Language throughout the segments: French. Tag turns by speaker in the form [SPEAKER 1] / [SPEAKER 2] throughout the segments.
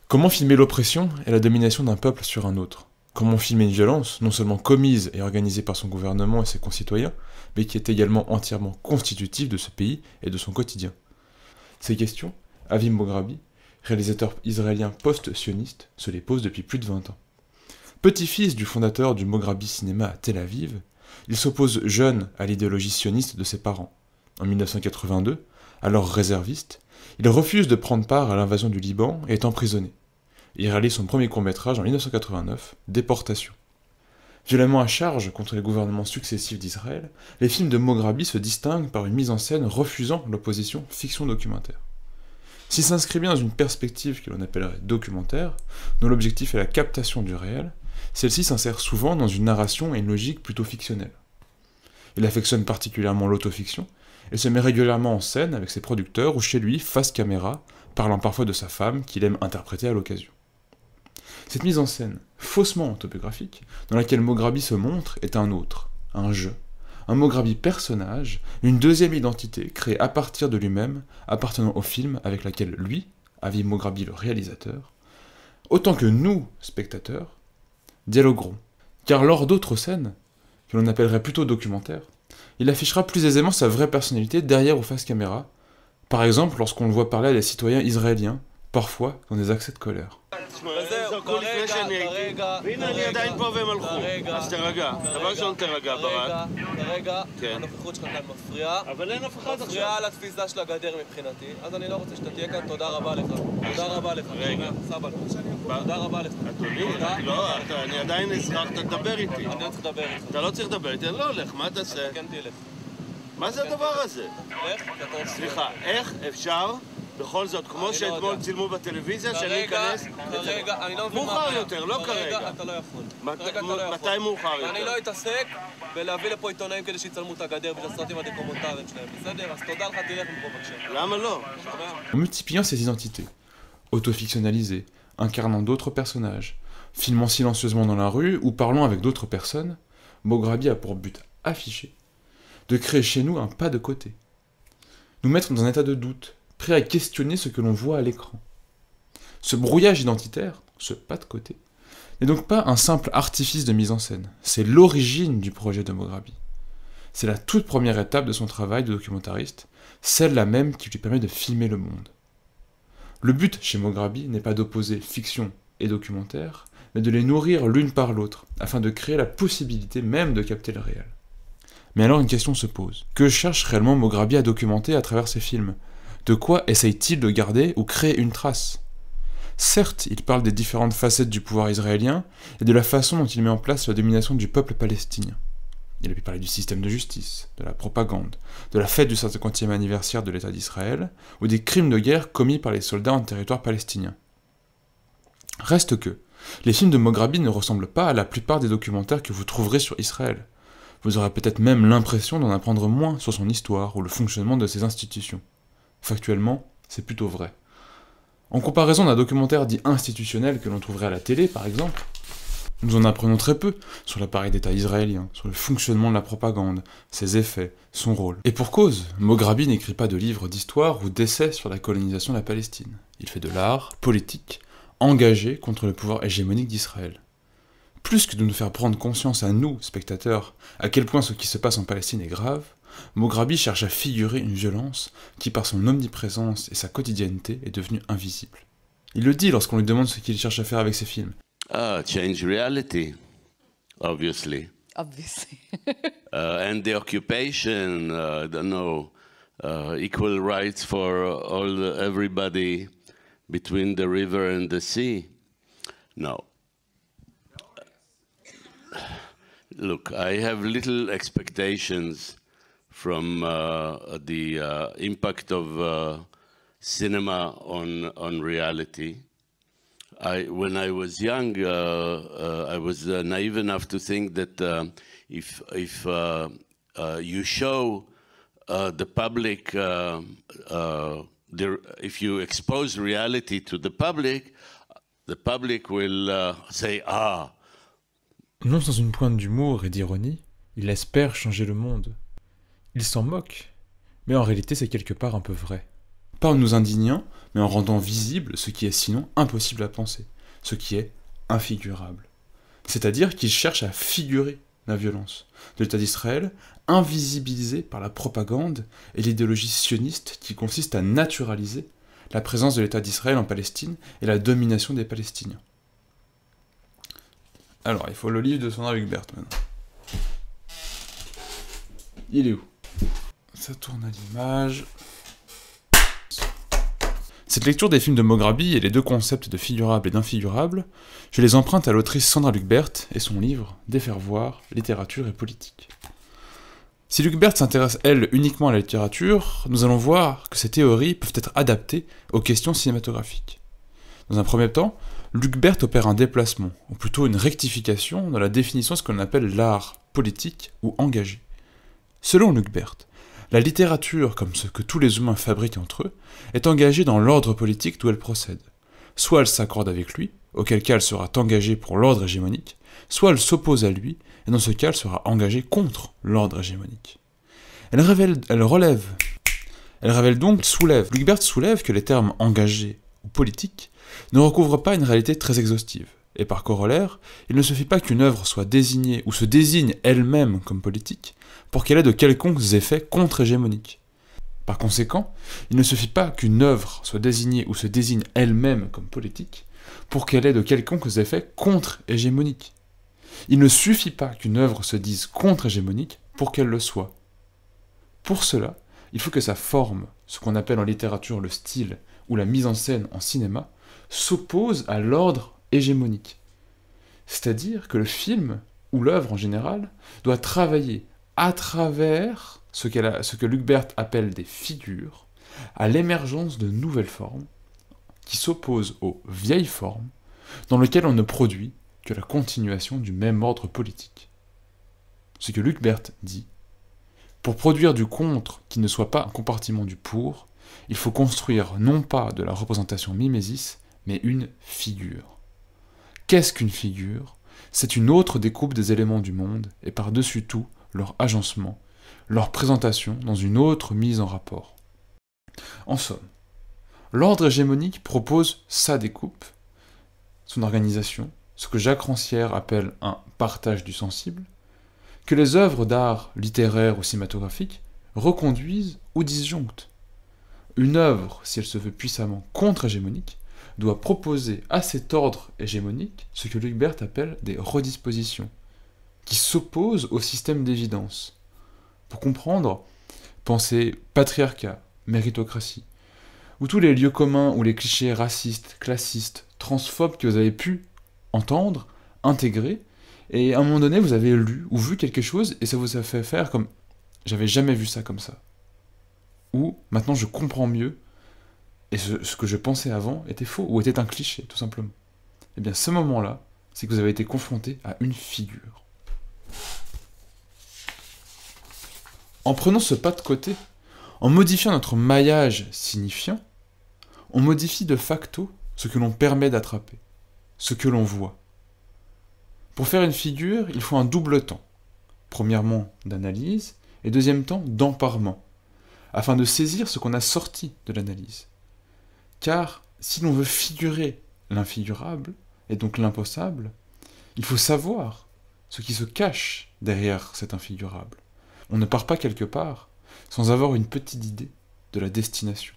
[SPEAKER 1] Comment filmer l'oppression et la domination d'un peuple sur un autre? Comment filmer une violence, non seulement commise et organisée par son gouvernement et ses concitoyens, mais qui est également entièrement constitutive de ce pays et de son quotidien? Ces questions, Avi Mograbi, réalisateur israélien post-sioniste, se les pose depuis plus de 20 ans. Petit-fils du fondateur du Mograbi Cinéma à Tel Aviv, il s'oppose jeune à l'idéologie sioniste de ses parents. En 1982, alors réserviste, il refuse de prendre part à l'invasion du Liban et est emprisonné. Il réalise son premier court-métrage en 1989, Déportation. Violemment à charge contre les gouvernements successifs d'Israël, les films de Mograbi se distinguent par une mise en scène refusant l'opposition fiction-documentaire. S'il s'inscrit bien dans une perspective que l'on appellerait documentaire, dont l'objectif est la captation du réel, celle-ci s'insère souvent dans une narration et une logique plutôt fictionnelle. Il affectionne particulièrement l'autofiction, et se met régulièrement en scène avec ses producteurs ou chez lui, face caméra, parlant parfois de sa femme qu'il aime interpréter à l'occasion. Cette mise en scène, faussement autobiographique, dans laquelle Mograbi se montre, est un autre, un je, un Mograbi personnage, une deuxième identité créée à partir de lui-même, appartenant au film avec laquelle lui, Avi Mograbi le réalisateur, autant que nous, spectateurs, dialogueront. Car lors d'autres scènes, que l'on appellerait plutôt documentaires, il affichera plus aisément sa vraie personnalité derrière ou face caméra, par exemple lorsqu'on le voit parler à des citoyens israéliens, parfois dans des accès de colère.
[SPEAKER 2] זרקו לפני שאני הייתי, והנה אני עדיין פה והם הלכו. אז תרגע. דבר ראשון תרגע, ברק.
[SPEAKER 3] כרגע, הנוכחות שלך כאן מפריעה.
[SPEAKER 2] אבל אין אף אחד עכשיו.
[SPEAKER 3] מפריעה לתפיסה של הגדר מבחינתי, אז אני לא רוצה שאתה תהיה כאן, תודה רבה לך. תודה רבה לך. רגע. סבא, תודה רבה לך.
[SPEAKER 2] אדוני, לא, אני עדיין אזרח, אתה תדבר איתי.
[SPEAKER 3] אני לא צריך לדבר איתך.
[SPEAKER 2] אתה לא צריך לדבר איתי, אני לא הולך, מה תעשה?
[SPEAKER 3] כן תלך.
[SPEAKER 2] מה זה הדבר הזה?
[SPEAKER 3] לך, כי אתה רוצה.
[SPEAKER 2] סליחה, איך אפשר? בכל זאת, כמו שאתמול צילמו בטלוויזיה, שאני אכנס...
[SPEAKER 3] כרגע, אני לא מבין מה...
[SPEAKER 2] מאוחר יותר, לא כרגע.
[SPEAKER 3] כרגע אתה לא יכול.
[SPEAKER 2] מתי מאוחר יותר?
[SPEAKER 3] אני לא אתעסק בלהביא לפה עיתונאים כדי שיצלמו את הגדר ואת הסרטים הדוקומנטריים שלהם, בסדר? אז תודה לך, תלך מפה בבקשה.
[SPEAKER 2] למה לא?
[SPEAKER 1] En multipliant ses identités, autofictionnalisées, incarnant d'autres personnages, filmant silencieusement dans la rue ou parlant avec d'autres personnes, Mograbi a pour but affiché de créer chez nous un pas de côté, nous mettre dans un état de doute, prêt à questionner ce que l'on voit à l'écran. Ce brouillage identitaire, ce pas de côté, n'est donc pas un simple artifice de mise en scène, c'est l'origine du projet de Mograbi. C'est la toute première étape de son travail de documentariste, celle-là même qui lui permet de filmer le monde. Le but chez Mograbi n'est pas d'opposer fiction et documentaire, mais de les nourrir l'une par l'autre, afin de créer la possibilité même de capter le réel. Mais alors une question se pose. Que cherche réellement Mograbi à documenter à travers ses films ? De quoi essaye-t-il de garder ou créer une trace? Certes, il parle des différentes facettes du pouvoir israélien et de la façon dont il met en place la domination du peuple palestinien. Il a pu parler du système de justice, de la propagande, de la fête du 50e anniversaire de l'État d'Israël ou des crimes de guerre commis par les soldats en territoire palestinien. Reste que, les films de Mograbi ne ressemblent pas à la plupart des documentaires que vous trouverez sur Israël. Vous aurez peut-être même l'impression d'en apprendre moins sur son histoire ou le fonctionnement de ses institutions. Factuellement, c'est plutôt vrai. En comparaison d'un documentaire dit institutionnel que l'on trouverait à la télé, par exemple, nous en apprenons très peu sur l'appareil d'État israélien, sur le fonctionnement de la propagande, ses effets, son rôle. Et pour cause, Mograbi n'écrit pas de livres d'histoire ou d'essais sur la colonisation de la Palestine. Il fait de l'art politique, engagé contre le pouvoir hégémonique d'Israël. Plus que de nous faire prendre conscience à nous, spectateurs, à quel point ce qui se passe en Palestine est grave, Mograbi cherche à figurer une violence qui, par son omniprésence et sa quotidienneté, est devenue invisible. Il le dit lorsqu'on lui demande ce qu'il cherche à faire avec ses films.
[SPEAKER 2] Change reality, obviously.
[SPEAKER 4] Obviously.
[SPEAKER 2] And the occupation, I don't know, equal rights for everybody between the river and the sea. No. Look, I have little expectations from the impact of cinema on reality. When I was young, I was naive enough to think that if you show the public, if you expose reality to the public will say, ah.
[SPEAKER 1] Non sans une pointe d'humour et d'ironie, il espère changer le monde. Il s'en moque, Mais en réalité, c'est quelque part un peu vrai. Pas en nous indignant, mais en rendant visible ce qui est sinon impossible à penser, ce qui est infigurable. C'est-à-dire qu'il cherche à figurer la violence de l'État d'Israël, invisibilisée par la propagande et l'idéologie sioniste qui consiste à naturaliser la présence de l'État d'Israël en Palestine et la domination des Palestiniens. Alors, il faut le livre de Sandra Hubert maintenant. Il est où? Ça tourne à l'image. Cette lecture des films de Mograbi et les deux concepts de figurable et d'infigurable, je les emprunte à l'autrice Sandra Hubert et son livre « Défaire voir, littérature et politique ». Si Hubert s'intéresse, elle, uniquement à la littérature, nous allons voir que ces théories peuvent être adaptées aux questions cinématographiques. Dans un premier temps, Hubert opère un déplacement, ou plutôt une rectification dans la définition de ce qu'on appelle l'art politique ou engagé. Selon Hubert, la littérature, comme ce que tous les humains fabriquent entre eux, est engagée dans l'ordre politique d'où elle procède. Soit elle s'accorde avec lui, auquel cas elle sera engagée pour l'ordre hégémonique, soit elle s'oppose à lui, et dans ce cas elle sera engagée contre l'ordre hégémonique. Elle soulève. Hubert soulève que les termes engagés ou politiques ne recouvrent pas une réalité très exhaustive, et par corollaire, il ne suffit pas qu'une œuvre soit désignée ou se désigne elle-même comme politique pour qu'elle ait de quelconques effets contre-hégémoniques. Par conséquent, il ne suffit pas qu'une œuvre soit désignée ou se désigne elle-même comme politique pour qu'elle ait de quelconques effets contre-hégémoniques. Il ne suffit pas qu'une œuvre se dise contre-hégémonique pour qu'elle le soit. Pour cela, il faut que sa forme, ce qu'on appelle en littérature le style ou la mise en scène en cinéma, s'oppose à l'ordre hégémonique. C'est-à-dire que le film, ou l'œuvre en général, doit travailler à travers ce que Hubert appelle des figures, à l'émergence de nouvelles formes, qui s'opposent aux vieilles formes, dans lesquelles on ne produit que la continuation du même ordre politique. Ce que Hubert dit, pour produire du contre qui ne soit pas un compartiment du pour, il faut construire non pas de la représentation mimésis, mais une figure. Qu'est-ce qu'une figure? C'est une autre découpe des éléments du monde, et par-dessus tout, leur agencement, leur présentation dans une autre mise en rapport. En somme, l'ordre hégémonique propose sa découpe, son organisation, ce que Jacques Rancière appelle un partage du sensible, que les œuvres d'art littéraire ou cinématographique reconduisent ou disjonctent. Une œuvre, si elle se veut puissamment contre-hégémonique, doit proposer à cet ordre hégémonique ce que Hubert appelle des redispositions, qui s'opposent au système d'évidence. Pour comprendre, pensez patriarcat, méritocratie, ou tous les lieux communs ou les clichés racistes, classistes, transphobes que vous avez pu entendre, intégrer, et à un moment donné vous avez lu ou vu quelque chose et ça vous a fait faire comme « j'avais jamais vu ça comme ça ». Ou « maintenant je comprends mieux » et ce que je pensais avant était faux ou était un cliché, tout simplement. Et bien ce moment-là, c'est que vous avez été confronté à une figure. En prenant ce pas de côté, en modifiant notre maillage signifiant, on modifie de facto ce que l'on permet d'attraper, ce que l'on voit. Pour faire une figure, il faut un double temps. Premièrement, d'analyse, et deuxième temps, d'emparement, afin de saisir ce qu'on a sorti de l'analyse. Car si l'on veut figurer l'infigurable, et donc l'impossible, il faut savoir ce qui se cache derrière cet infigurable. On ne part pas quelque part sans avoir une petite idée de la destination,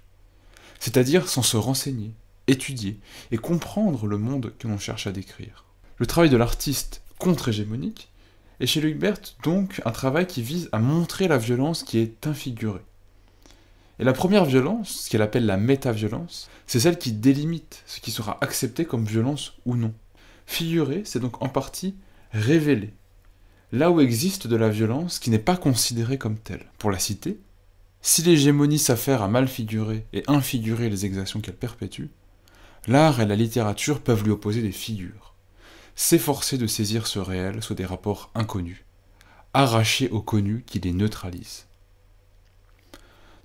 [SPEAKER 1] c'est-à-dire sans se renseigner, étudier et comprendre le monde que l'on cherche à décrire. Le travail de l'artiste contre-hégémonique est chez Hubert donc un travail qui vise à montrer la violence qui est infigurée. Et la première violence, ce qu'elle appelle la méta-violence, c'est celle qui délimite ce qui sera accepté comme violence ou non. Figurer, c'est donc en partie révéler, là où existe de la violence qui n'est pas considérée comme telle. Pour la citer, si l'hégémonie s'affaire à mal figurer et infigurer les exactions qu'elle perpétue, l'art et la littérature peuvent lui opposer des figures, s'efforcer de saisir ce réel sous des rapports inconnus, arracher au connu qui les neutralise.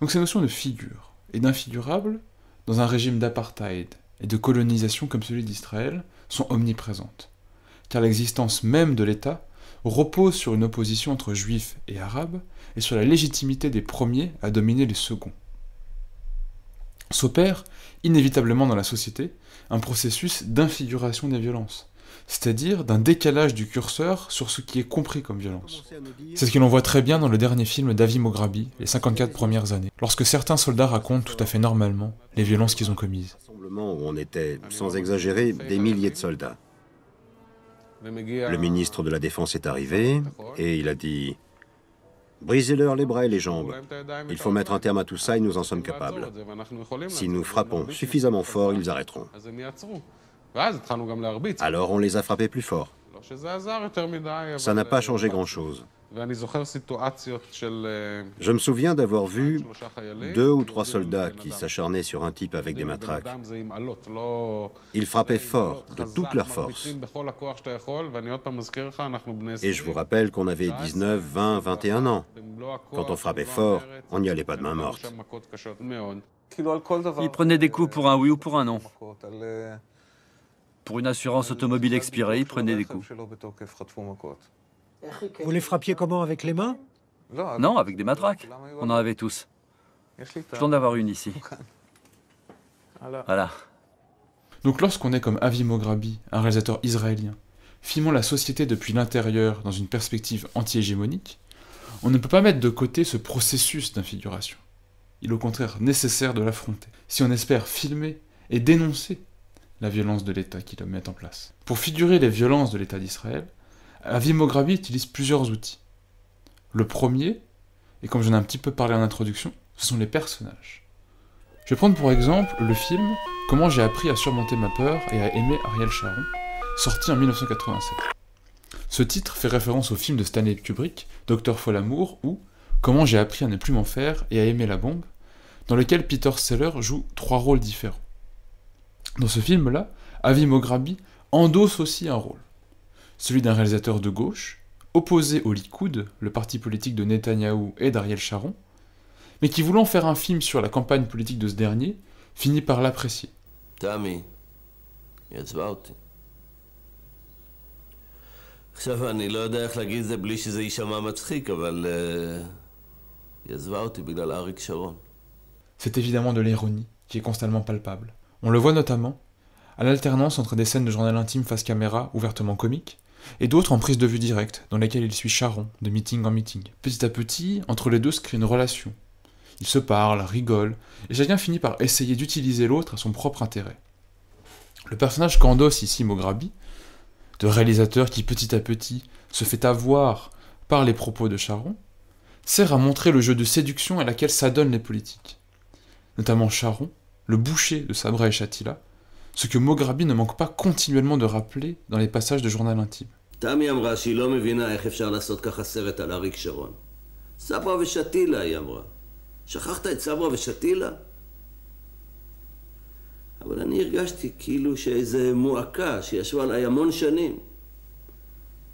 [SPEAKER 1] Donc ces notions de figure et d'infigurable, dans un régime d'apartheid et de colonisation comme celui d'Israël, sont omniprésentes, car l'existence même de l'État repose sur une opposition entre juifs et arabes, et sur la légitimité des premiers à dominer les seconds. S'opère, inévitablement dans la société, un processus d'infiguration des violences, c'est-à-dire d'un décalage du curseur sur ce qui est compris comme violence. C'est ce que l'on voit très bien dans le dernier film d'Avi Mograbi, Les 54 premières années, lorsque certains soldats racontent tout à fait normalement les violences qu'ils ont commises.
[SPEAKER 4] Où on était, sans exagérer, des milliers de soldats. Le ministre de la Défense est arrivé et il a dit « Brisez-leur les bras et les jambes. Il faut mettre un terme à tout ça et nous en sommes capables. Si nous frappons suffisamment fort, ils arrêteront. » Alors on les a frappés plus fort. Ça n'a pas changé grand-chose. Je me souviens d'avoir vu 2 ou 3 soldats qui s'acharnaient sur un type avec des matraques. Ils frappaient fort, de toute leur force. Et je vous rappelle qu'on avait 19, 20, 21 ans. Quand on frappait fort, on n'y allait pas de main morte.
[SPEAKER 5] Ils prenaient des coups pour un oui ou pour un non. Pour une assurance automobile expirée, ils prenaient des coups.
[SPEAKER 6] Vous les frappiez comment, avec les mains?
[SPEAKER 5] Non, avec des matraques. On en avait tous. Je dois en avoir une ici. Voilà.
[SPEAKER 1] Donc lorsqu'on est comme Avi Mograbi, un réalisateur israélien, filmant la société depuis l'intérieur dans une perspective anti-hégémonique, on ne peut pas mettre de côté ce processus d'infiguration. Il est au contraire nécessaire de l'affronter, si on espère filmer et dénoncer la violence de l'État qu'il met en place. Pour figurer les violences de l'État d'Israël, Avi Mograbi utilise plusieurs outils. Le premier, et comme j'en ai un petit peu parlé en introduction, ce sont les personnages. Je vais prendre pour exemple le film « Comment j'ai appris à surmonter ma peur et à aimer Ariel Sharon », sorti en 1987. Ce titre fait référence au film de Stanley Kubrick, Dr. Folamour, ou « Comment j'ai appris à ne plus m'en faire et à aimer la bombe », dans lequel Peter Sellers joue 3 rôles différents. Dans ce film-là, Avi Mograbi endosse aussi un rôle, celui d'un réalisateur de gauche, opposé au Likoud, le parti politique de Netanyahou et d'Ariel Sharon, mais qui, voulant faire un film sur la campagne politique de ce dernier, finit par l'apprécier.
[SPEAKER 7] תמי, היא עצבה אותי. עכשיו, אני לא יודע איך להגיד את זה בלי שזה יישמע מצחיק, אבל היא עזבה אותי בגלל אריק שרון.
[SPEAKER 1] C'est évidemment de l'ironie, qui est constamment palpable. On le voit notamment à l'alternance entre des scènes de journal intime face caméra ouvertement comiques, et d'autres en prise de vue directe, dans lesquelles il suit Sharon, de meeting en meeting. Petit à petit, entre les deux se crée une relation. Ils se parlent, rigolent, et chacun finit par essayer d'utiliser l'autre à son propre intérêt. Le personnage qu'endosse ici Mograbi, de réalisateur qui petit à petit se fait avoir par les propos de Sharon, sert à montrer le jeu de séduction à laquelle s'adonnent les politiques. Notamment Sharon, le boucher de Sabra et Shatila, ce que Mograbi ne manque pas continuellement de rappeler dans les passages de journal intime.
[SPEAKER 7] תמי אמרה שהיא לא מבינה איך אפשר לעשות ככה סרט על אריק שרון. סברה ושתילה, היא אמרה. שכחת את סברה ושתילה? אבל אני הרגשתי כאילו שאיזה מועקה שישבה עליי המון שנים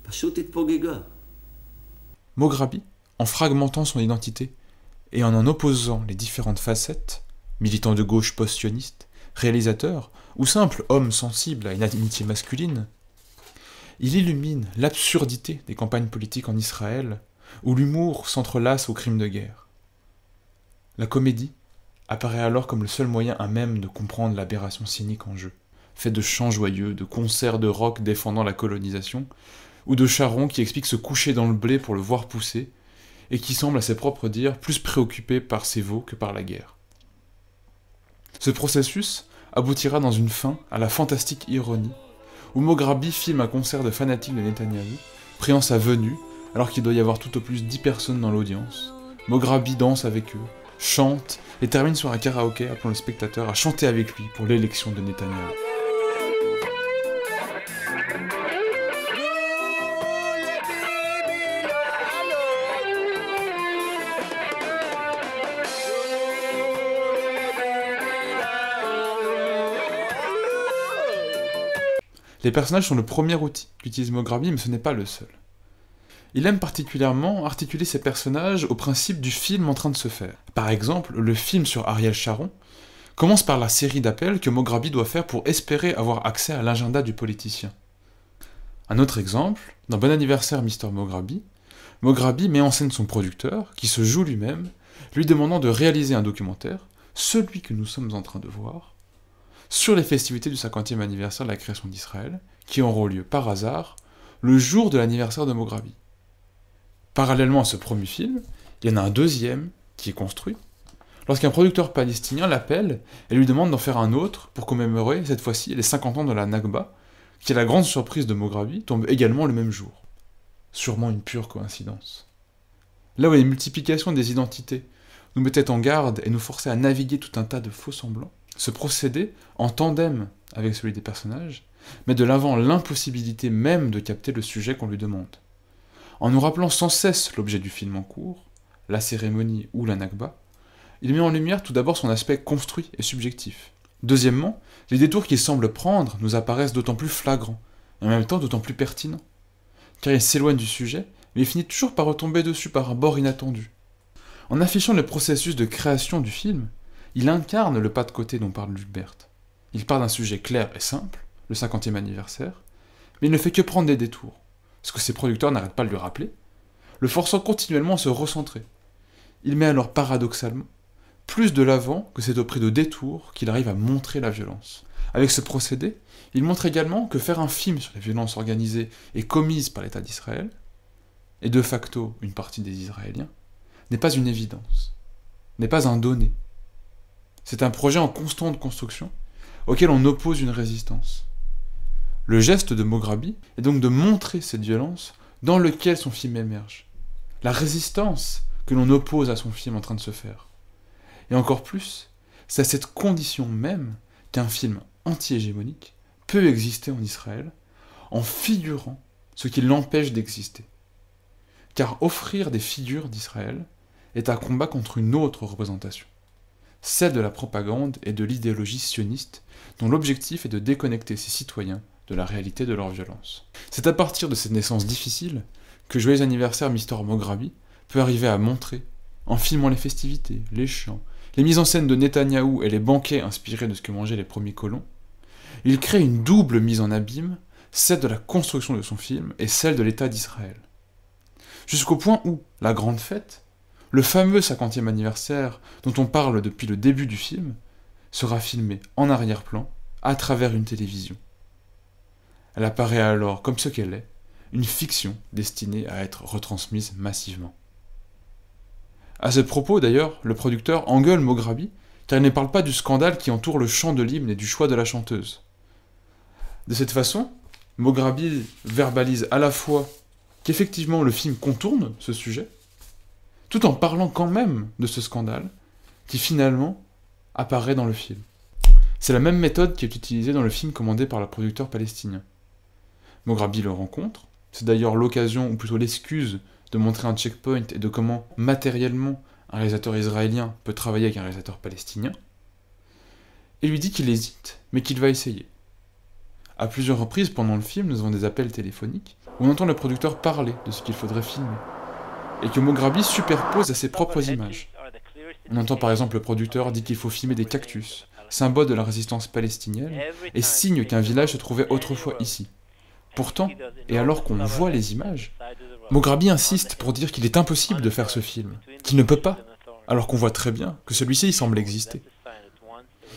[SPEAKER 7] פשוט התפוגגה.
[SPEAKER 1] Mograbi, en fragmentant son identité et en opposant les différentes facettes, militant de gauche post-sioniste, réalisateur ou simple homme sensible à une amitié masculine, il illumine l'absurdité des campagnes politiques en Israël, où l'humour s'entrelace aux crimes de guerre. La comédie apparaît alors comme le seul moyen à même de comprendre l'aberration cynique en jeu, fait de chants joyeux, de concerts de rock défendant la colonisation, ou de Sharon qui explique se coucher dans le blé pour le voir pousser, et qui semble à ses propres dires plus préoccupé par ses veaux que par la guerre. Ce processus aboutira dans une fin à la fantastique ironie, où Mograbi filme un concert de fanatiques de Netanyahou, priant sa venue, alors qu'il doit y avoir tout au plus 10 personnes dans l'audience. Mograbi danse avec eux, chante, et termine sur un karaoké appelant le spectateur à chanter avec lui pour l'élection de Netanyahou. Les personnages sont le premier outil qu'utilise Mograbi, mais ce n'est pas le seul. Il aime particulièrement articuler ses personnages au principe du film en train de se faire. Par exemple, le film sur Ariel Sharon commence par la série d'appels que Mograbi doit faire pour espérer avoir accès à l'agenda du politicien. Un autre exemple, dans Bon anniversaire Mr. Mograbi, Mograbi met en scène son producteur, qui se joue lui-même, lui demandant de réaliser un documentaire, celui que nous sommes en train de voir, sur les festivités du 50e anniversaire de la création d'Israël, qui auront lieu par hasard le jour de l'anniversaire de Mograbi. Parallèlement à ce premier film, il y en a un deuxième qui est construit, lorsqu'un producteur palestinien l'appelle et lui demande d'en faire un autre pour commémorer, cette fois-ci, les 50 ans de la Nakba, qui, à la grande surprise de Mograbi, tombe également le même jour. Sûrement une pure coïncidence. Là où les multiplications des identités nous mettaient en garde et nous forçaient à naviguer tout un tas de faux semblants, ce procédé, en tandem avec celui des personnages, met de l'avant l'impossibilité même de capter le sujet qu'on lui demande. En nous rappelant sans cesse l'objet du film en cours, la cérémonie ou la Nakba, il met en lumière tout d'abord son aspect construit et subjectif. Deuxièmement, les détours qu'il semble prendre nous apparaissent d'autant plus flagrants, et en même temps d'autant plus pertinents, car il s'éloigne du sujet, mais il finit toujours par retomber dessus par un bord inattendu. En affichant le processus de création du film, il incarne le pas de côté dont parle Lubert. Il part d'un sujet clair et simple, le 50e anniversaire, mais il ne fait que prendre des détours, ce que ses producteurs n'arrêtent pas de lui rappeler, le forçant continuellement à se recentrer. Il met alors paradoxalement plus de l'avant que c'est au prix de détours qu'il arrive à montrer la violence. Avec ce procédé, il montre également que faire un film sur les violences organisées et commises par l'État d'Israël, et de facto une partie des Israéliens, n'est pas une évidence, n'est pas un donné. C'est un projet en constante construction, auquel on oppose une résistance. Le geste de Mograbi est donc de montrer cette violence dans laquelle son film émerge. La résistance que l'on oppose à son film en train de se faire. Et encore plus, c'est à cette condition même qu'un film anti-hégémonique peut exister en Israël en figurant ce qui l'empêche d'exister. Car offrir des figures d'Israël est un combat contre une autre représentation, celle de la propagande et de l'idéologie sioniste, dont l'objectif est de déconnecter ses citoyens de la réalité de leur violence. C'est à partir de cette naissance difficile que Joyeux anniversaire Mr. Mograbi peut arriver à montrer, en filmant les festivités, les chants, les mises en scène de Netanyahou et les banquets inspirés de ce que mangeaient les premiers colons, il crée une double mise en abîme, celle de la construction de son film et celle de l'État d'Israël. Jusqu'au point où, la grande fête, le fameux 50e anniversaire dont on parle depuis le début du film, sera filmé en arrière-plan, à travers une télévision. Elle apparaît alors comme ce qu'elle est, une fiction destinée à être retransmise massivement. À ce propos, d'ailleurs, le producteur engueule Mograbi, car il ne parle pas du scandale qui entoure le chant de l'hymne et du choix de la chanteuse. De cette façon, Mograbi verbalise à la fois qu'effectivement le film contourne ce sujet, tout en parlant quand même de ce scandale, qui finalement apparaît dans le film. C'est la même méthode qui est utilisée dans le film commandé par le producteur palestinien. Mograbi le rencontre, c'est d'ailleurs l'occasion, ou plutôt l'excuse, de montrer un checkpoint et de comment, matériellement, un réalisateur israélien peut travailler avec un réalisateur palestinien, et lui dit qu'il hésite, mais qu'il va essayer. À plusieurs reprises pendant le film, nous avons des appels téléphoniques, où on entend le producteur parler de ce qu'il faudrait filmer, et que Mograbi superpose à ses propres images. On entend par exemple le producteur dire qu'il faut filmer des cactus, symbole de la résistance palestinienne, et signe qu'un village se trouvait autrefois ici. Pourtant, et alors qu'on voit les images, Mograbi insiste pour dire qu'il est impossible de faire ce film, qu'il ne peut pas, alors qu'on voit très bien que celui-ci semble exister.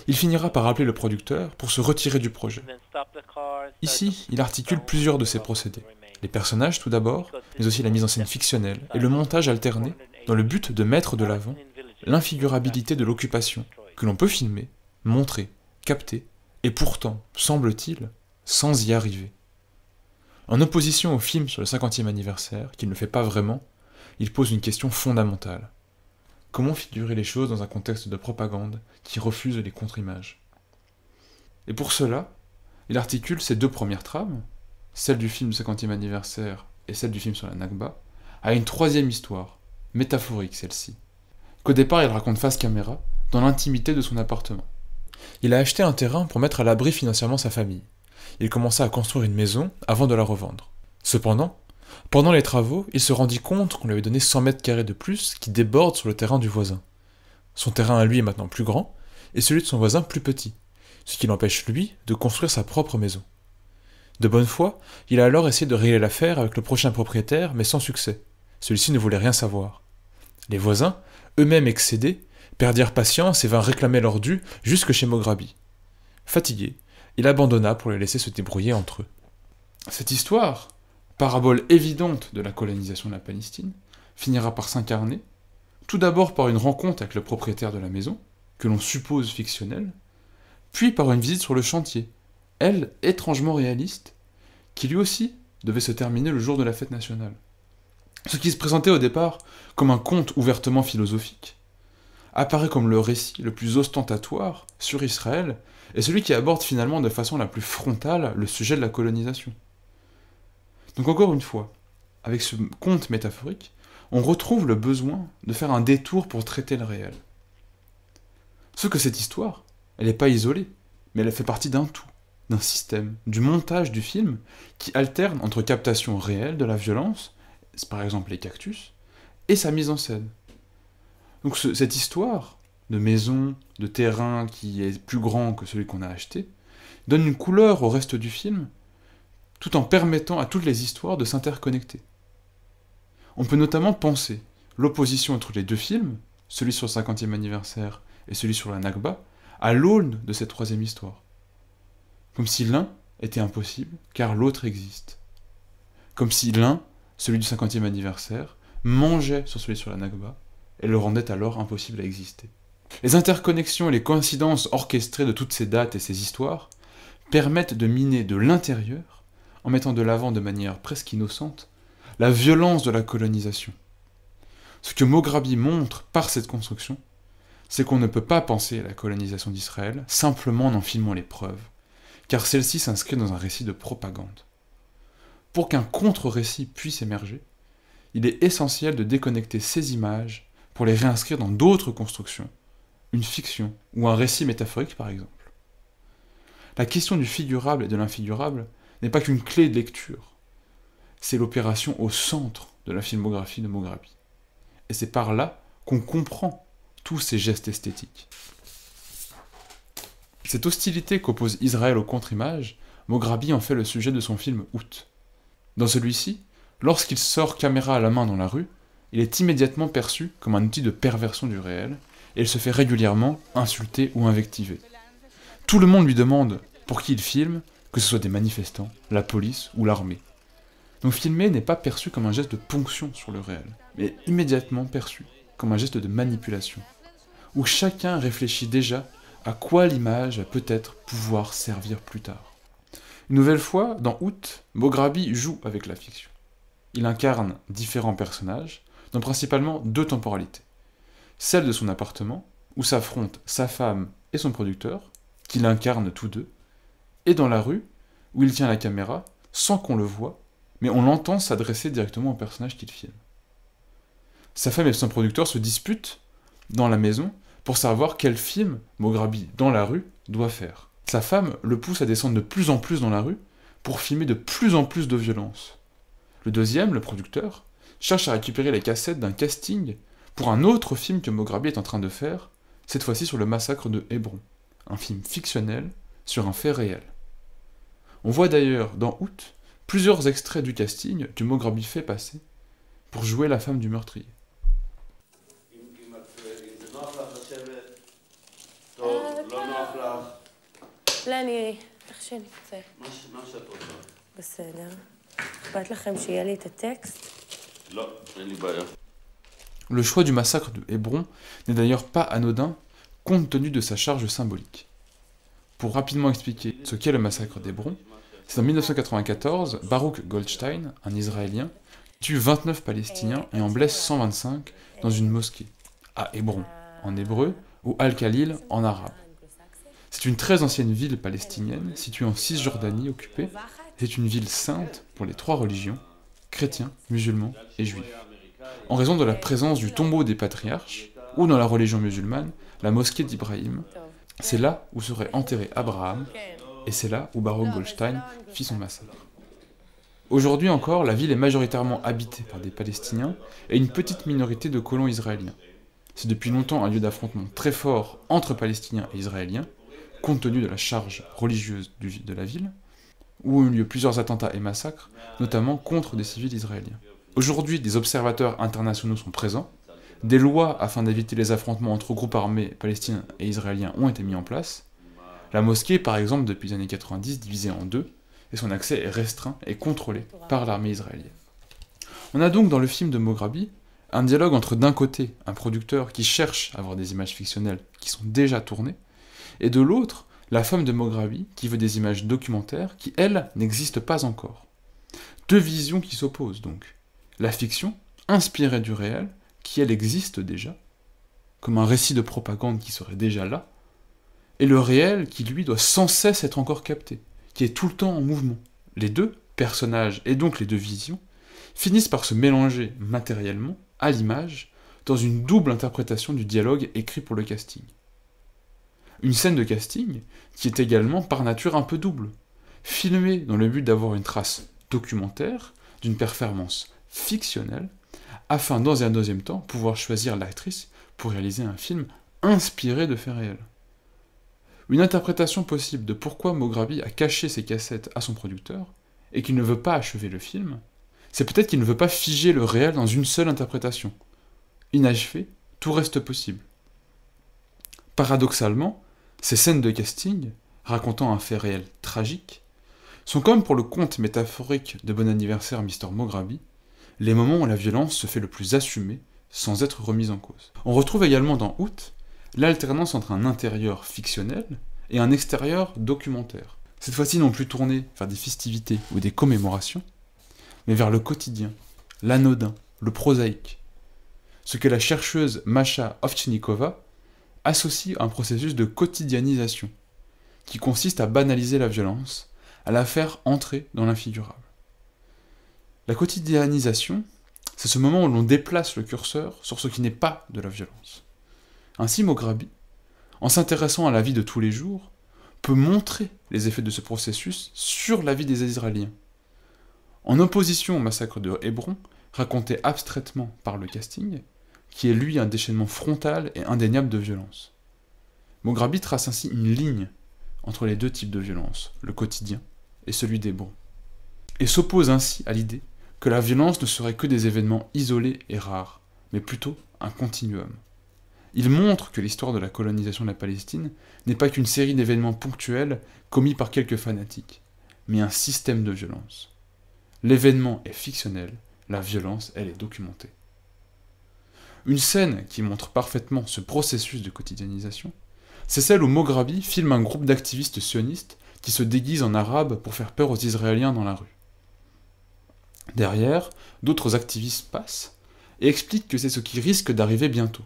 [SPEAKER 1] Il finira par appeler le producteur pour se retirer du projet. Ici, il articule plusieurs de ses procédés. Les personnages tout d'abord, mais aussi la mise en scène fictionnelle et le montage alterné, dans le but de mettre de l'avant l'infigurabilité de l'occupation, que l'on peut filmer, montrer, capter, et pourtant, semble-t-il, sans y arriver. En opposition au film sur le 50e anniversaire, qu'il ne fait pas vraiment, il pose une question fondamentale. Comment figurer les choses dans un contexte de propagande qui refuse les contre-images? Et pour cela, il articule ses deux premières trames, celle du film du 50e anniversaire et celle du film sur la Nakba, à une troisième histoire, métaphorique celle-ci, qu'au départ il raconte face caméra, dans l'intimité de son appartement. Il a acheté un terrain pour mettre à l'abri financièrement sa famille. Il commença à construire une maison avant de la revendre. Cependant, pendant les travaux, il se rendit compte qu'on lui avait donné 100 mètres carrés de plus qui débordent sur le terrain du voisin. Son terrain à lui est maintenant plus grand, et celui de son voisin plus petit, ce qui l'empêche lui de construire sa propre maison. De bonne foi, il a alors essayé de régler l'affaire avec le prochain propriétaire, mais sans succès. Celui-ci ne voulait rien savoir. Les voisins, eux-mêmes excédés, perdirent patience et vinrent réclamer leur dû jusque chez Mograbi. Fatigué, il abandonna pour les laisser se débrouiller entre eux. Cette histoire, parabole évidente de la colonisation de la Palestine, finira par s'incarner, tout d'abord par une rencontre avec le propriétaire de la maison, que l'on suppose fictionnelle, puis par une visite sur le chantier, elle étrangement réaliste, qui lui aussi devait se terminer le jour de la fête nationale. Ce qui se présentait au départ comme un conte ouvertement philosophique, apparaît comme le récit le plus ostentatoire sur Israël, et celui qui aborde finalement de façon la plus frontale le sujet de la colonisation. Donc encore une fois, avec ce conte métaphorique, on retrouve le besoin de faire un détour pour traiter le réel. Sauf que cette histoire, elle n'est pas isolée, mais elle fait partie d'un tout, d'un système, du montage du film qui alterne entre captation réelle de la violence, c'est par exemple les cactus, et sa mise en scène. Donc cette histoire de maison, de terrain qui est plus grand que celui qu'on a acheté, donne une couleur au reste du film, tout en permettant à toutes les histoires de s'interconnecter. On peut notamment penser l'opposition entre les deux films, celui sur le 50e anniversaire et celui sur la Nakba, à l'aune de cette troisième histoire. Comme si l'un était impossible, car l'autre existe. Comme si l'un, celui du 50e anniversaire, mangeait sur celui sur la Nakba, et le rendait alors impossible à exister. Les interconnexions et les coïncidences orchestrées de toutes ces dates et ces histoires permettent de miner de l'intérieur, en mettant de l'avant de manière presque innocente, la violence de la colonisation. Ce que Mograbi montre par cette construction, c'est qu'on ne peut pas penser à la colonisation d'Israël simplement en filmant les preuves, car celle-ci s'inscrit dans un récit de propagande. Pour qu'un contre-récit puisse émerger, il est essentiel de déconnecter ces images pour les réinscrire dans d'autres constructions, une fiction ou un récit métaphorique par exemple. La question du figurable et de l'infigurable n'est pas qu'une clé de lecture, c'est l'opération au centre de la filmographie de Mograbi. Et c'est par là qu'on comprend tous ces gestes esthétiques. Cette hostilité qu'oppose Israël aux contre-images, Mograbi en fait le sujet de son film Août. Dans celui-ci, lorsqu'il sort caméra à la main dans la rue, il est immédiatement perçu comme un outil de perversion du réel, et il se fait régulièrement insulter ou invectiver. Tout le monde lui demande pour qui il filme, que ce soit des manifestants, la police ou l'armée. Donc filmer n'est pas perçu comme un geste de ponction sur le réel, mais immédiatement perçu comme un geste de manipulation, où chacun réfléchit déjà à quoi l'image va peut-être pouvoir servir plus tard. Une nouvelle fois, dans Août, Mograbi joue avec la fiction. Il incarne différents personnages, dans principalement deux temporalités. Celle de son appartement, où s'affrontent sa femme et son producteur, qu'il incarne tous deux, et dans la rue, où il tient la caméra, sans qu'on le voie, mais on l'entend s'adresser directement au personnage qu'il filme. Sa femme et son producteur se disputent dans la maison pour savoir quel film Mograbi, dans la rue, doit faire. Sa femme le pousse à descendre de plus en plus dans la rue pour filmer de plus en plus de violence. Le deuxième, le producteur, cherche à récupérer les cassettes d'un casting pour un autre film que Mograbi est en train de faire, cette fois-ci sur le massacre de Hébron, un film fictionnel sur un fait réel. On voit d'ailleurs dans Août plusieurs extraits du casting que Mograbi fait passer pour jouer la femme du meurtrier. Le choix du massacre de Hébron n'est d'ailleurs pas anodin compte tenu de sa charge symbolique. Pour rapidement expliquer ce qu'est le massacre d'Hébron, c'est en 1994, Baruch Goldstein, un Israélien, tue 29 Palestiniens et en blesse 125 dans une mosquée, à Hébron, en hébreu, ou Al-Khalil en arabe. C'est une très ancienne ville palestinienne située en Cisjordanie occupée. C'est une ville sainte pour les trois religions, chrétiens, musulmans et juifs. En raison de la présence du tombeau des patriarches, ou dans la religion musulmane, la mosquée d'Ibrahim, c'est là où serait enterré Abraham, et c'est là où Baruch Goldstein fit son massacre. Aujourd'hui encore, la ville est majoritairement habitée par des Palestiniens et une petite minorité de colons israéliens. C'est depuis longtemps un lieu d'affrontement très fort entre Palestiniens et Israéliens, compte tenu de la charge religieuse de la ville, où ont eu lieu plusieurs attentats et massacres, notamment contre des civils israéliens. Aujourd'hui, des observateurs internationaux sont présents, des lois afin d'éviter les affrontements entre groupes armés palestiniens et israéliens ont été mis en place. La mosquée, par exemple, depuis les années 90, divisée en deux, et son accès est restreint et contrôlé par l'armée israélienne. On a donc dans le film de Moghrabi un dialogue entre d'un côté un producteur qui cherche à avoir des images fictionnelles qui sont déjà tournées, et de l'autre la femme de Moghrabi qui veut des images documentaires qui, elles, n'existent pas encore. Deux visions qui s'opposent donc. La fiction, inspirée du réel, qui elle existe déjà, comme un récit de propagande qui serait déjà là, et le réel qui lui doit sans cesse être encore capté, qui est tout le temps en mouvement. Les deux personnages, et donc les deux visions, finissent par se mélanger matériellement, à l'image, dans une double interprétation du dialogue écrit pour le casting. Une scène de casting qui est également par nature un peu double, filmée dans le but d'avoir une trace documentaire d'une performance fictionnelle, afin dans un deuxième temps pouvoir choisir l'actrice pour réaliser un film inspiré de faits réels. Une interprétation possible de pourquoi Moghrabi a caché ses cassettes à son producteur, et qu'il ne veut pas achever le film, c'est peut-être qu'il ne veut pas figer le réel dans une seule interprétation. Inachevé, tout reste possible. Paradoxalement, ces scènes de casting, racontant un fait réel tragique, sont comme pour le conte métaphorique de Bon anniversaire Mr. Moghrabi, les moments où la violence se fait le plus assumée, sans être remise en cause. On retrouve également dans Août l'alternance entre un intérieur fictionnel et un extérieur documentaire. Cette fois-ci non plus tourné vers des festivités ou des commémorations, mais vers le quotidien, l'anodin, le prosaïque. Ce que la chercheuse Masha Ovtchinnikova associe à un processus de quotidianisation, qui consiste à banaliser la violence, à la faire entrer dans l'infigurable. La quotidianisation, c'est ce moment où l'on déplace le curseur sur ce qui n'est pas de la violence. Ainsi, Moghrabi, en s'intéressant à la vie de tous les jours, peut montrer les effets de ce processus sur la vie des Israéliens. En opposition au massacre de Hébron, raconté abstraitement par le casting, qui est lui un déchaînement frontal et indéniable de violence. Moghrabi trace ainsi une ligne entre les deux types de violence, le quotidien et celui d'Hébron, et s'oppose ainsi à l'idée que la violence ne serait que des événements isolés et rares, mais plutôt un continuum. Il montre que l'histoire de la colonisation de la Palestine n'est pas qu'une série d'événements ponctuels commis par quelques fanatiques, mais un système de violence. L'événement est fictionnel, la violence, elle, est documentée. Une scène qui montre parfaitement ce processus de quotidianisation, c'est celle où Moghrabi filme un groupe d'activistes sionistes qui se déguisent en arabes pour faire peur aux Israéliens dans la rue. Derrière, d'autres activistes passent et expliquent que c'est ce qui risque d'arriver bientôt.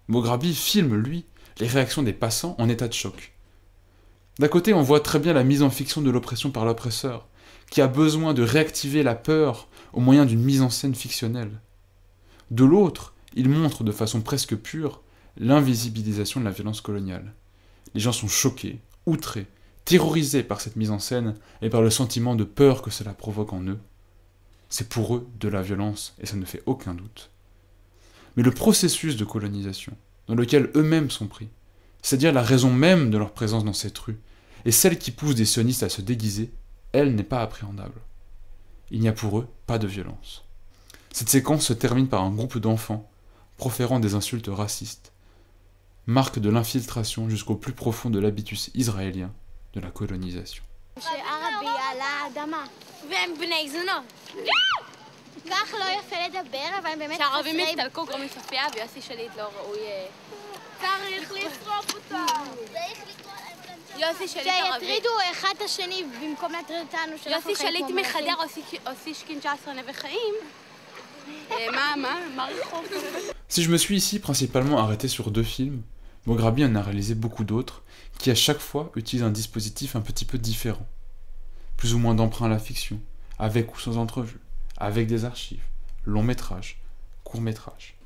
[SPEAKER 1] Moghrabi filme, lui, les réactions des passants en état de choc. D'un côté, on voit très bien la mise en fiction de l'oppression par l'oppresseur, qui a besoin de réactiver la peur au moyen d'une mise en scène fictionnelle. De l'autre, il montre de façon presque pure l'invisibilisation de la violence coloniale. Les gens sont choqués, outrés, terrorisés par cette mise en scène et par le sentiment de peur que cela provoque en eux. C'est pour eux de la violence, et ça ne fait aucun doute. Mais le processus de colonisation, dans lequel eux-mêmes sont pris, c'est-à-dire la raison même de leur présence dans cette rue, et celle qui pousse des sionistes à se déguiser, elle n'est pas appréhendable. Il n'y a pour eux pas de violence. Cette séquence se termine par un groupe d'enfants proférant des insultes racistes, marque de l'infiltration jusqu'au plus profond de l'habitus israélien de la colonisation.
[SPEAKER 8] שהערבים יסתלקו גורמים סופיה ויוסי שליט לא ראוי... צריך לשרוף אותה! יוסי שליט ערבי. שיטרידו אחד את השני במקום להטריד אותנו יוסי שליט מחדר עושי שכינג'סר נווה חיים. מה רחוב?
[SPEAKER 1] Si je me suis ici principalement arrêté sur deux films, Moghrabi en a réalisé beaucoup d'autres, qui à chaque fois utilisent un dispositif un petit peu différent. Plus ou moins d'emprunt à la fiction, avec ou sans entrevue, avec des archives, long métrage, court métrage.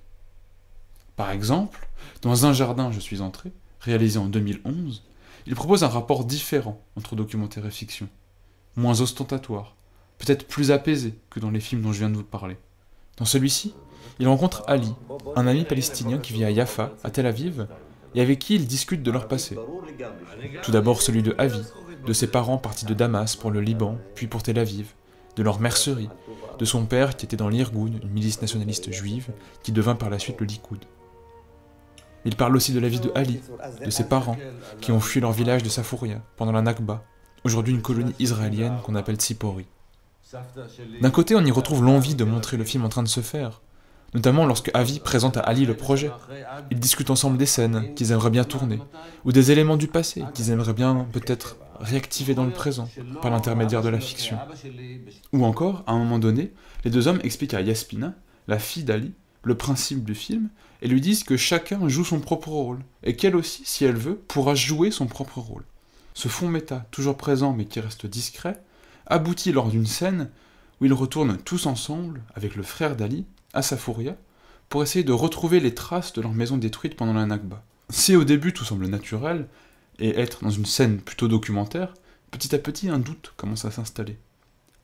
[SPEAKER 1] Par exemple, dans Un jardin, je suis entré, réalisé en 2011, il propose un rapport différent entre documentaire et fiction, moins ostentatoire, peut-être plus apaisé que dans les films dont je viens de vous parler. Dans celui-ci, il rencontre Ali, un ami palestinien qui vit à Jaffa, à Tel Aviv, et avec qui ils discutent de leur passé. Tout d'abord celui de Avi, de ses parents partis de Damas pour le Liban, puis pour Tel Aviv, de leur mercerie, de son père qui était dans l'Irgun, une milice nationaliste juive, qui devint par la suite le Likoud. Il parle aussi de la vie de Ali, de ses parents, qui ont fui leur village de Safouria pendant la Nakba, aujourd'hui une colonie israélienne qu'on appelle Tzipori. D'un côté, on y retrouve l'envie de montrer le film en train de se faire, notamment lorsque Avi présente à Ali le projet. Ils discutent ensemble des scènes qu'ils aimeraient bien tourner, ou des éléments du passé qu'ils aimeraient bien peut-être réactiver dans le présent, par l'intermédiaire de la fiction. Ou encore, à un moment donné, les deux hommes expliquent à Yasmina, la fille d'Ali, le principe du film, et lui disent que chacun joue son propre rôle, et qu'elle aussi, si elle veut, pourra jouer son propre rôle. Ce fond méta, toujours présent mais qui reste discret, aboutit lors d'une scène où ils retournent tous ensemble, avec le frère d'Ali, à Safouria, pour essayer de retrouver les traces de leur maison détruite pendant la Nakba. Si au début tout semble naturel, et être dans une scène plutôt documentaire, petit à petit un doute commence à s'installer.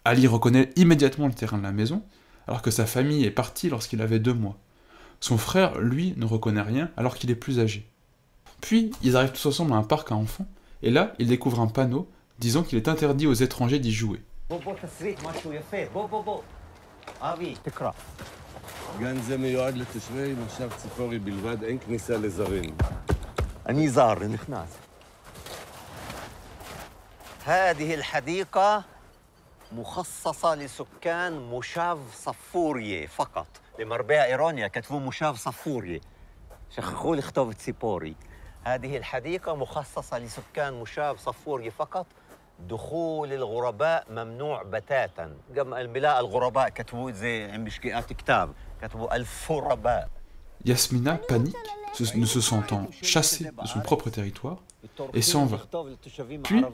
[SPEAKER 1] Ali reconnaît immédiatement le terrain de la maison, alors que sa famille est partie lorsqu'il avait 2 mois. Son frère, lui, ne reconnaît rien alors qu'il est plus âgé. Puis, ils arrivent tous ensemble à un parc à enfants, et là, ils découvrent un panneau disant qu'il est interdit aux étrangers d'y jouer.
[SPEAKER 9] هذه الحديقة مخصصة لسكان مشاف صفورية فقط. لمربيها إيرونيا كتبوا مشاف صفورية. شخخوا لي خطوة تصيبوري. هذه الحديقة مخصصة لسكان مشاف صفورية فقط. دخول الغرباء ممنوع بتاتا. قبل الملاء الغرباء كتبوا زي عم بشكيات كتاب كتبوا الفرباء.
[SPEAKER 1] Yasmina panique, ne se sentant chassée de son propre territoire, et s'en va. Puis,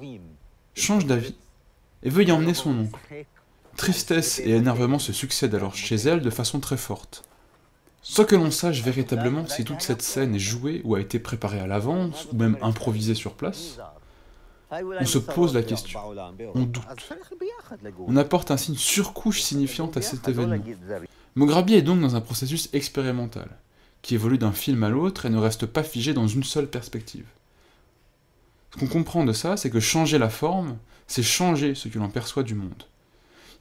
[SPEAKER 1] change d'avis, et veut y emmener son oncle. Tristesse et énervement se succèdent alors chez elle de façon très forte. Sans que l'on sache véritablement si toute cette scène est jouée ou a été préparée à l'avance, ou même improvisée sur place, on se pose la question, on doute. On apporte ainsi une surcouche signifiante à cet événement. Mograbi est donc dans un processus expérimental, qui évolue d'un film à l'autre et ne reste pas figé dans une seule perspective. Ce qu'on comprend de ça, c'est que changer la forme, c'est changer ce que l'on perçoit du monde.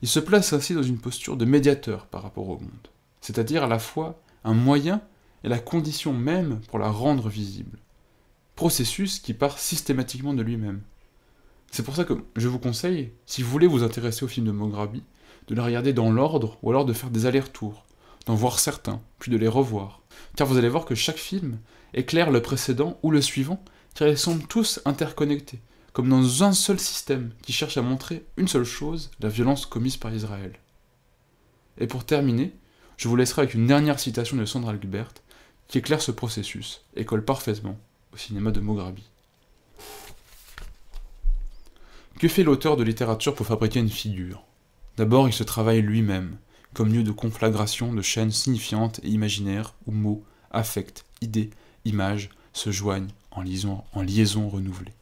[SPEAKER 1] Il se place ainsi dans une posture de médiateur par rapport au monde, c'est-à-dire à la fois un moyen et la condition même pour la rendre visible. Processus qui part systématiquement de lui-même. C'est pour ça que je vous conseille, si vous voulez vous intéresser au film de Mograbi, de le regarder dans l'ordre ou alors de faire des allers-retours, d'en voir certains, puis de les revoir. Car vous allez voir que chaque film éclaire le précédent ou le suivant, car ils semblent tous interconnectés, comme dans un seul système qui cherche à montrer une seule chose, la violence commise par Israël. Et pour terminer, je vous laisserai avec une dernière citation de Sandra Gilbert, qui éclaire ce processus et colle parfaitement au cinéma de Mograbi. Que fait l'auteur de littérature pour fabriquer une figure? D'abord, il se travaille lui-même, comme lieu de conflagration de chaînes signifiantes et imaginaires où mots, affects, idées, images se joignent en liaison renouvelée.